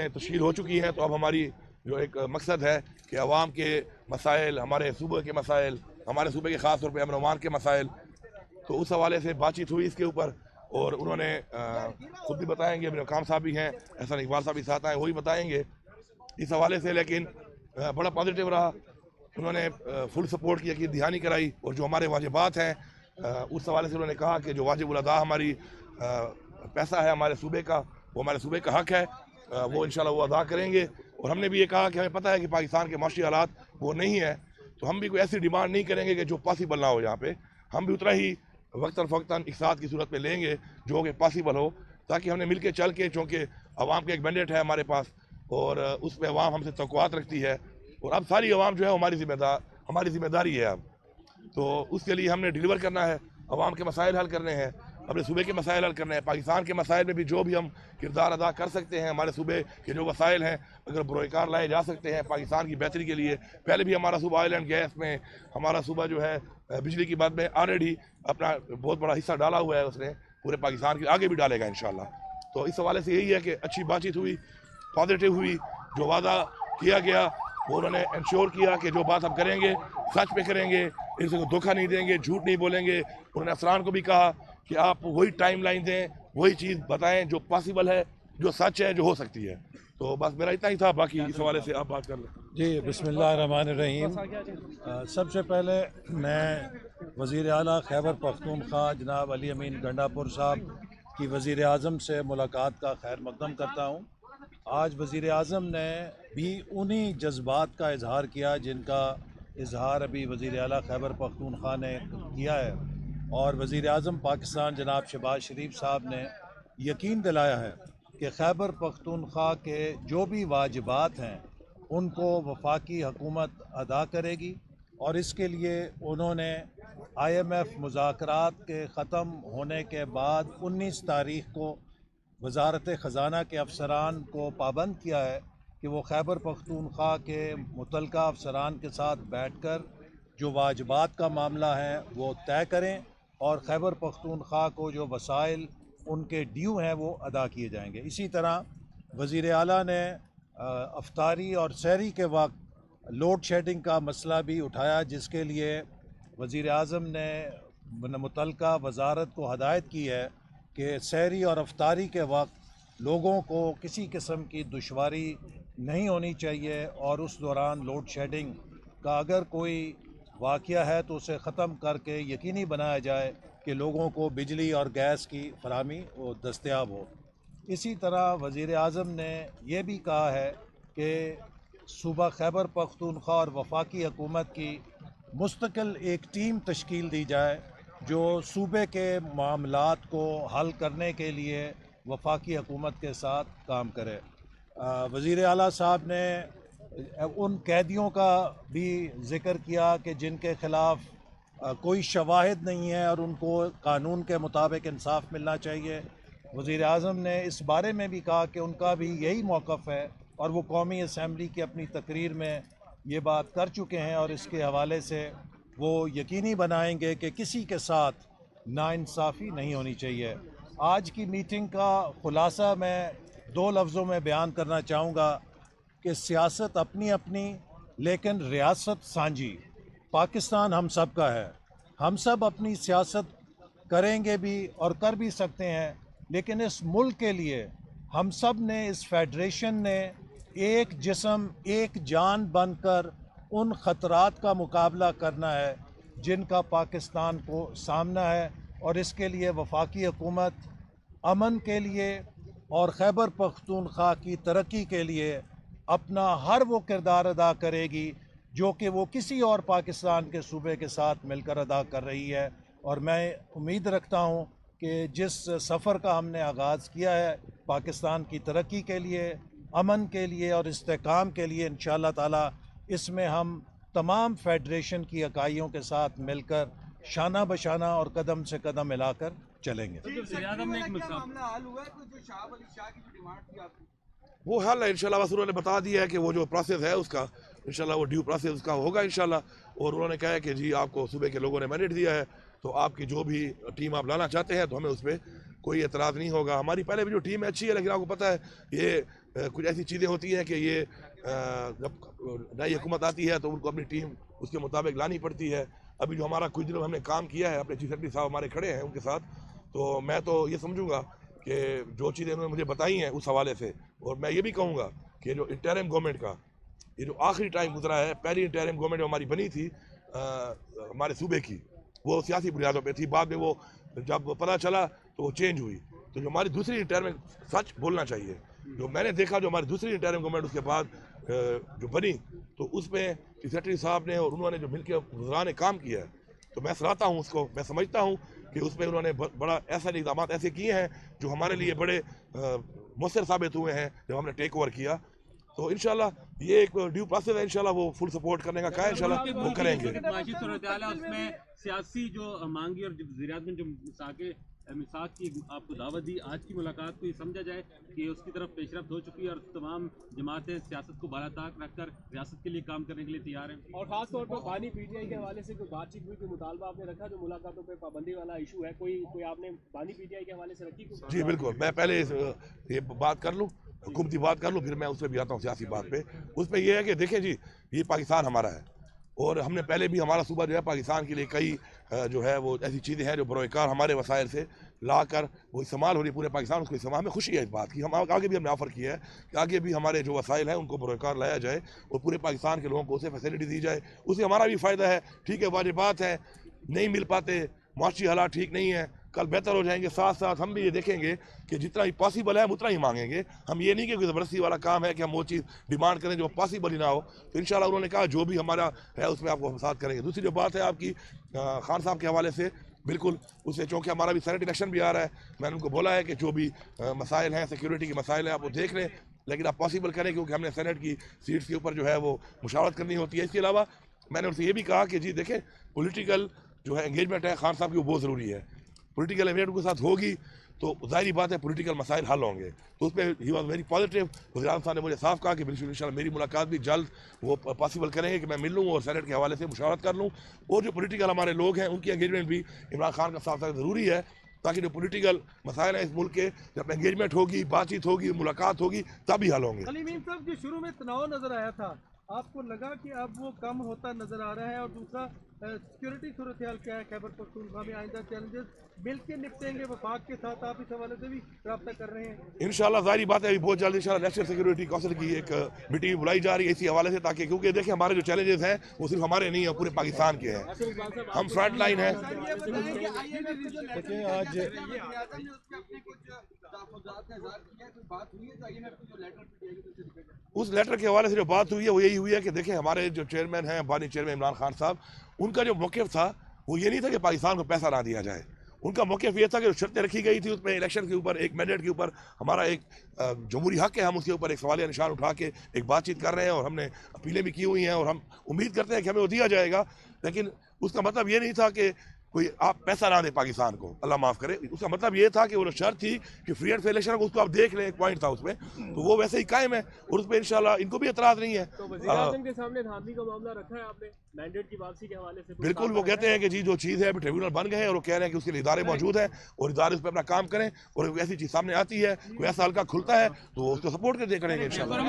तश्कील हो चुकी हैं। तो अब हमारी जो एक मकसद है कि अवाम के मसाइल, हमारे सूबे के मसाइल, हमारे सूबे के ख़ास तौर पर अमन अमान के मसाइल, तो उस हवाले से बातचीत हुई इसके ऊपर। और उन्होंने खुद भी बताएंगे, अपने काम साहब भी हैं, एहसान इकबाल साहब भी साथ आए, वही बताएंगे इस हवाले से। लेकिन बड़ा पॉजिटिव रहा, उन्होंने फुल सपोर्ट की, यकीन दहानी कराई। और जो हमारे वाजिबात हैं उस हवाले से उन्होंने कहा कि जो वाजिब उल अदा हमारी पैसा है हमारे सूबे का, वो हमारे सूबे का हक़ है, वो इंशाल्लाह वो अदा करेंगे। और हमने भी ये कहा कि हमें पता है कि पाकिस्तान के माशी हालात वो नहीं है, तो हम भी कोई ऐसी डिमांड नहीं करेंगे कि जो पॉसिबल ना हो। यहाँ पे हम भी उतना ही वक्तन फ़क्तन इक़्तिसाद की सूरत में लेंगे जो कि पॉसिबल हो, ताकि हमने मिल के चल के, चूँकि अवाम का एक मैंडेट है हमारे पास और उस पर अवाम हमसे तवक्कुआत रखती है, और अब सारी अवाम जो है हमारी ज़िम्मेदारी है अब। तो उसके लिए हमने डिलीवर करना है, अवाम के मसाइल हल करने हैं, अपने सूबे के मसाइल हल करने हैं। पाकिस्तान के मसाइल में भी जो भी हम किरदार अदा कर सकते हैं, हमारे सूबे के जो वसाइल हैं अगर बरोकार लाए जा सकते हैं पाकिस्तान की बेहतरी के लिए। पहले भी हमारा सूबा ऑयल एंड गैस में, हमारा सूबा जो है बिजली की बात में ऑलरेडी अपना बहुत बड़ा हिस्सा डाला हुआ है उसने, पूरे पाकिस्तान के आगे भी डालेगा इंशाल्लाह। तो इस हवाले से यही है कि अच्छी बातचीत हुई, पॉजिटिव हुई, जो वादा किया गया वो उन्होंने इंश्योर किया कि जो बात हम करेंगे सच पे करेंगे, इनसे धोखा नहीं देंगे, झूठ नहीं बोलेंगे। उन्होंने अफसरान को भी कहा कि आप वही टाइम लाइन दें, वही चीज़ बताएं जो पॉसिबल है, जो सच है, जो हो सकती है। तो बस मेरा इतना ही था, बाकी इस हवाले से आप बात कर लें। जी, बिस्मिल्लाहिर्रहमानिर्रहीम। सबसे पहले मैं वज़ीर आला खैबर पख्तूनख्वा जनाब अली अमीन गंडापुर साहब की वज़ीर आज़म से मुलाकात का खैर मक़दम करता हूँ। आज वज़ीर आज़म ने भी उन्हीं जज्बात का इजहार किया जिनका इजहार अभी वज़ीर आला खैबर पख्तूनख्वा ने किया है, और वज़ीर आज़म पाकिस्तान जनाब शहबाज शरीफ साहब ने यकीन दिलाया है कि खैबर पख्तूनख्वा के जो भी वाजिबात हैं उनको वफाकी हुकूमत अदा करेगी। और इसके लिए उन्होंने IMF मुज़ाकरात के ख़त्म होने के बाद 19 तारीख़ को वज़ारत ख़ज़ाना के अफसरान को पाबंद किया है कि वो खैबर पख्तूनख्वा के मुतल्लिका अफसरान के साथ बैठकर जो वाजिबात का मामला है वो तय करें, और खैबर पख्तूनख्वा को जो वसाइल उनके ड्यू हैं वो अदा किए जाएंगे। इसी तरह वज़ीर आला ने अफ्तारी और सहरी के वक्त लोड शेडिंग का मसला भी उठाया, जिसके लिए वज़ीर आज़म ने मुतल्लिका वज़ारत को हदायत की है कि सहरी और अफ्तारी के वक्त लोगों को किसी किस्म की दुश्वारी नहीं होनी चाहिए, और उस दौरान लोड शेडिंग का अगर कोई वाक़या है तो उसे ख़त्म करके यकीनी बनाया जाए कि लोगों को बिजली और गैस की फराहमी वो दस्तयाब हो। इसी तरह वज़ीर आज़म ने यह भी कहा है कि सूबा खैबर पख्तूनख्वा और वफाकी हुकूमत की मुस्तकिल एक टीम तश्कील दी जाए जो सूबे के मामलात को हल करने के लिए वफाकी हुकूमत के साथ काम करे। वज़ीर आला साहब ने उन कैदियों का भी ज़िक्र किया कि जिनके ख़िलाफ़ कोई शवाहिद नहीं है और उनको कानून के मुताबिक इंसाफ मिलना चाहिए। वज़ीर आज़म ने इस बारे में भी कहा कि उनका भी यही मौक़िफ़ है, और वो कौमी असम्बली की अपनी तकरीर में ये बात कर चुके हैं, और इसके हवाले से वो यकीनी बनाएंगे कि किसी के साथ नाइंसाफ़ी नहीं होनी चाहिए। आज की मीटिंग का ख़ुलासा मैं 2 लफ्ज़ों में बयान करना चाहूँगा कि सियासत अपनी अपनी, लेकिन रियासत सांझी। पाकिस्तान हम सब का है, हम सब अपनी सियासत करेंगे भी और कर भी सकते हैं, लेकिन इस मुल्क के लिए हम सब ने, इस फेडरेशन ने एक जिस्म एक जान बनकर उन ख़तरात का मुकाबला करना है जिनका पाकिस्तान को सामना है, और इसके लिए वफाकी हुकूमत अमन के लिए और खैबर पख्तूनख्वा की तरक्की के लिए अपना हर वो किरदार अदा करेगी जो कि वो किसी और पाकिस्तान के सूबे के साथ मिलकर अदा कर रही है। और मैं उम्मीद रखता हूँ कि जिस सफ़र का हमने आगाज़ किया है पाकिस्तान की तरक्की के लिए, अमन के लिए और इस्तेहकाम के लिए, इंशाअल्लाह ताला इसमें हम तमाम फेडरेशन की इकाइयों के साथ मिलकर शाना बशाना और कदम से कदम मिलाकर चलेंगे। वो हल है इंशाल्लाह, बस उन्होंने बता दिया है कि वो जो प्रोसेस है उसका इंशाल्लाह वो ड्यू प्रोसेस उसका होगा इंशाल्लाह। और उन्होंने कहा है कि जी आपको सूबे के लोगों ने मैंडेट दिया है, तो आपकी जो भी टीम आप लाना चाहते हैं तो हमें उस पर कोई एतराज़ नहीं होगा। हमारी पहले भी जो टीम है अच्छी है, लेकिन आपको पता है ये कुछ ऐसी चीज़ें होती हैं कि ये जब नई हुकूमत आती है तो उनको अपनी टीम उसके मुताबिक लानी पड़ती है। अभी जो हमारा कुछ दिनों हमने काम किया है, अपने चीफ सेक्रेटरी साहब हमारे खड़े हैं उनके साथ, तो मैं तो ये समझूंगा कि जो चीज़ें उन्होंने मुझे बताई हैं उस हवाले से, और मैं ये भी कहूँगा कि जो इंटरिम गवर्नमेंट का ये जो आखिरी टाइम गुजरा है, पहली इंटरिम गवर्नमेंट जो हमारी बनी थी हमारे सूबे की, वो सियासी बुनियादों पे थी। बाद में वो जब पता चला तो वो चेंज हुई। तो जो हमारी दूसरी इंटरिम, सच बोलना चाहिए, जो मैंने देखा जो हमारी दूसरी इंटरिम गवर्नमेंट उसके बाद जो बनी, तो उसमें सेक्रेटरी साहब ने और उन्होंने जो मिलकर वज़रा ने काम किया है, तो मैं सराहता हूँ उसको। मैं समझता हूँ कि उसमें उन्होंने बड़ा ऐसा इक़दाम ऐसे किए हैं जो हमारे लिए बड़े मौसर साबित हुए हैं जब हमने टेक ओवर किया। तो इंशाल्लाह ये एक ड्यू प्रोसेस है, इंशाल्लाह वो फुल सपोर्ट करने का कहा है, इंशाल्लाह वो करेंगे। उसमें सियासी जो मांगी और वज़ीर-ए-आज़म जो मिसाक की आपको दावत दी, आज की मुलाकात को ये समझा जाए कि उसकी तरफ पेशरफ्त हो चुकी है और तमाम जमातें सियासत को बालाताक रखकर रियासत के लिए काम करने के लिए तैयार हैं। और खास तौर पर बानी पीटीआई के हवाले से कोई बातचीत हुई, कोई मुतालबा आपने रखा जो मुलाकातों पे पाबंदी वाला इशू है, कोई आपने बानी पीटीआई के हवाले से रखी? जी बिल्कुल, मैं पहले ये बात कर लूँ, हुकूमती बात कर लूँ, फिर मैं उस पर भी आता हूँ सियासी बात पे। उस पर यह है कि देखें जी, ये पाकिस्तान हमारा है और हमने पहले भी हमारा सूबा जो है पाकिस्तान के लिए कई जो है वो ऐसी चीज़ें हैं जो बरोकार हमारे वसाइल से ला कर वो इस्तेमाल हो रही पूरे पाकिस्तान, उसको इस्तेमाल में खुशी है इस बात की। हम आगे भी हमने ऑफ़र किया है कि आगे भी हमारे जो वसाइल हैं उनको बरोकार लाया जाए और पूरे पाकिस्तान के लोगों को उसे फैसिलिटी दी जाए, उससे हमारा भी फ़ायदा है। ठीक है, वाली बात है, नहीं मिल पाते, माशी हालात ठीक नहीं है, कल बेहतर हो जाएंगे। साथ साथ हम भी ये देखेंगे कि जितना ही पॉसिबल है हम उतना ही मांगेंगे। हम ये नहीं कि कोई ज़बरदस्ती वाला काम है कि हम वो चीज़ डिमांड करें जो पॉसिबल ही ना हो। तो इंशाल्लाह उन्होंने कहा जो भी हमारा है उसमें आपको हम साथ करेंगे। दूसरी जो बात है आपकी खान साहब के हवाले से, बिल्कुल उससे, चूँकि हमारा भी सेनेट इलेक्शन भी आ रहा है, मैंने उनको बोला है कि जो भी मसाइल हैं, सिक्योरिटी के मसाइल हैं, आप वो देख लें, लेकिन आप पॉसिबल करें, क्योंकि हमने सेनेट की सीट्स के ऊपर जो है वो मुशावरत करनी होती है। इसके अलावा मैंने उनसे ये भी कहा कि जी देखें, पोलिटिकल जो है एंगेजमेंट है खान साहब की, वो बहुत ज़रूरी है। पोलिटिकल एंगेजमेंट उनके साथ होगी तो जाहिर बात है पोलिटिकल मसाइल हल होंगे। तो उसमें ही वॉज वेरी पॉजिटिव। वज़ीर-ए-आज़म साहब ने मुझे साफ कहा कि बिल्कुल इंशाल्लाह मेरी मुलाकात भी जल्द वो पॉसिबल करेंगे कि मैं मिल लूँ और सेनेट के हवाले से मुशावरत कर लूँ। और जो पोलिटिकल हमारे लोग हैं उनकी एंगेजमेंट भी इमरान खान का साथ साथ ज़रूरी है, ताकि जो पोलिटिकल मसाइल हैं इस मुल्क के, जब एंगेजमेंट होगी, बातचीत होगी, मुलाकात होगी, तभी हल होंगे। अलीमीन साहब, जो शुरू में तनाव नजर आया था, आपको लगा कि अब वो कम होता नजर आ रहा है? और दूसरा, सिक्योरिटी सूरत हाल क्या है खैबर पख्तूनख्वा में? आइंदा चैलेंजेस मिल के निपटेंगे वफाक के साथ? आप इस हवाले से भी रब्ता कर रहे हैं? इंशाल्लाह जाहिर बात है, बहुत जल्द इंशाल्लाह नेशनल सिक्योरिटी काउंसिल की एक मीटिंग बुलाई जा रही है इसी हवाले से, ताकि क्योंकि देखिए हमारे जो चैलेंजेस हैं वो सिर्फ हमारे नहीं है, पूरे पाकिस्तान के हैं। हम फ्रंट लाइन है। उस लेटर के हवाले से जो बात हुई है वो यही हुई है कि देखें हमारे जो चेयरमैन हैं, बानी चेयरमैन इमरान खान साहब, उनका जो मौक़िफ़ था वो ये नहीं था कि पाकिस्तान को पैसा ना दिया जाए। उनका मौक़िफ़ ये था कि जो शर्तें रखी गई थी उसमें इलेक्शन के ऊपर, एक मैंडेट के ऊपर, हमारा एक जमहूरी हक़ है, हम उसके ऊपर एक सवालिया निशान उठा के एक बातचीत कर रहे हैं और हमने अपीलें भी की हुई हैं और हम उम्मीद करते हैं कि हमें वो दिया जाएगा। लेकिन उसका मतलब ये नहीं था कि कोई आप पैसा ना दें पाकिस्तान को, अल्लाह माफ़ करे। उसका मतलब ये था कि वो शर्त थी कि फ्री एंड फेयर इलेक्शन, उसको आप देख लें, एक पॉइंट था उसमें, तो वो वैसे ही कायम है और उस पर इंशाल्लाह इनको भी एतराज़ नहीं है। तो वज़ीर-ए-आज़म के सामने धांधली का मामला रखा है आपने मैंडेट की वापसी के हवाले से? बिल्कुल, वो कहते हैं कि जी जो चीज़ है अभी ट्रिब्यूनल बन गए हैं और वो कह रहे हैं कि उसके लिए इदारे मौजूद हैं और इदारे उस पर अपना काम करें, और ऐसी चीज़ सामने आती है, कोई ऐसा हल्का खुलता है तो उसको सपोर्ट करते करेंगे इंशाल्लाह।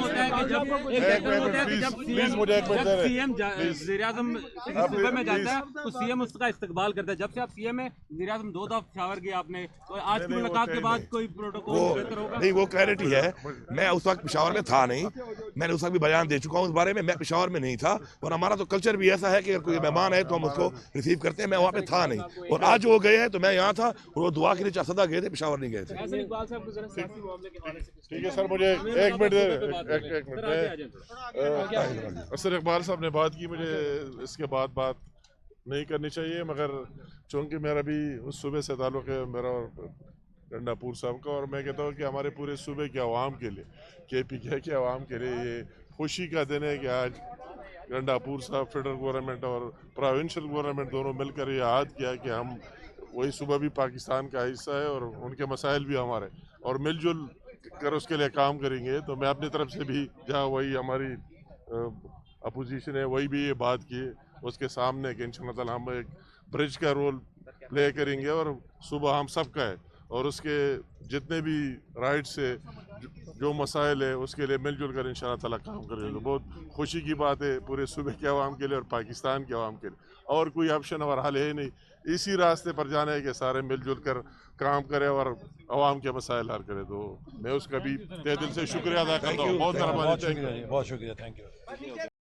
में जाता है तो सीएम उसका इस्तकबाल करता है। जब से आप सीएम है, वज़ीर-ए-आज़म 2 दफ़ा पेशावर गए आपने, तो आज की मुलाकात के बाद कोई प्रोटोकॉल बेहतर होगा? नहीं, वो क्लैरिटी है, मैं उस वक्त पेशावर में था नहीं, मैंने उस वक्त भी बयान दे चुका हूँ उस बारे में, मैं पेशावर में नहीं था। और हमारा तो कल्चर भी ऐसा है कि अगर कोई मेहमान है तो हम उसको रिसीव करते हैं। मैं वहाँ पे था नहीं, और आज वो गए हैं तो मैं यहाँ था और वो दुआ के लिए सदा गए थे, पेशावर नहीं गए थे। ठीक है सर, मुझे एक मिनट असर इकबाल साहब ने बात की, मुझे इसके बाद बात नहीं करनी चाहिए, मगर चूँकि मेरा भी उस सूबे से ताल्लुक़ है, मेरा और गंडापुर साहब का, और मैं कहता हूँ कि हमारे पूरे सूबे के अवाम के लिए, KPK के अवाम के लिए ये खुशी का दिन है कि आज गंडापुर साहब, फेडरल गवर्नमेंट और प्रोविंशियल गवर्नमेंट दोनों मिलकर ये याद किया कि हम वही सूबा भी पाकिस्तान का हिस्सा है और उनके मसाइल भी हमारे, और मिलजुल कर उसके लिए काम करेंगे। तो मैं अपनी तरफ से भी, जहाँ वही हमारी अपोजिशन है वही भी ये बात की उसके सामने कि इंशाअल्लाह ताला हम एक ब्रिज का रोल प्ले करेंगे और सुबह हम सबका है, और उसके जितने भी राइट्स है जो मसाइल है उसके लिए मिलजुल कर इंशाअल्लाह ताला काम करेंगे। तो बहुत खुशी की बात है पूरे सूबे के अवाम के लिए और पाकिस्तान के अवाम के लिए। और कोई ऑप्शन और हल है नहीं, इसी रास्ते पर जाना है कि सारे मिलजुल कर काम करें और अवाम के मसाइल हल करें। तो मैं उसका भी तहे दिल से शुक्रिया अदा करता हूँ। बहुत बहुत शुक्रिया, थैंक यू।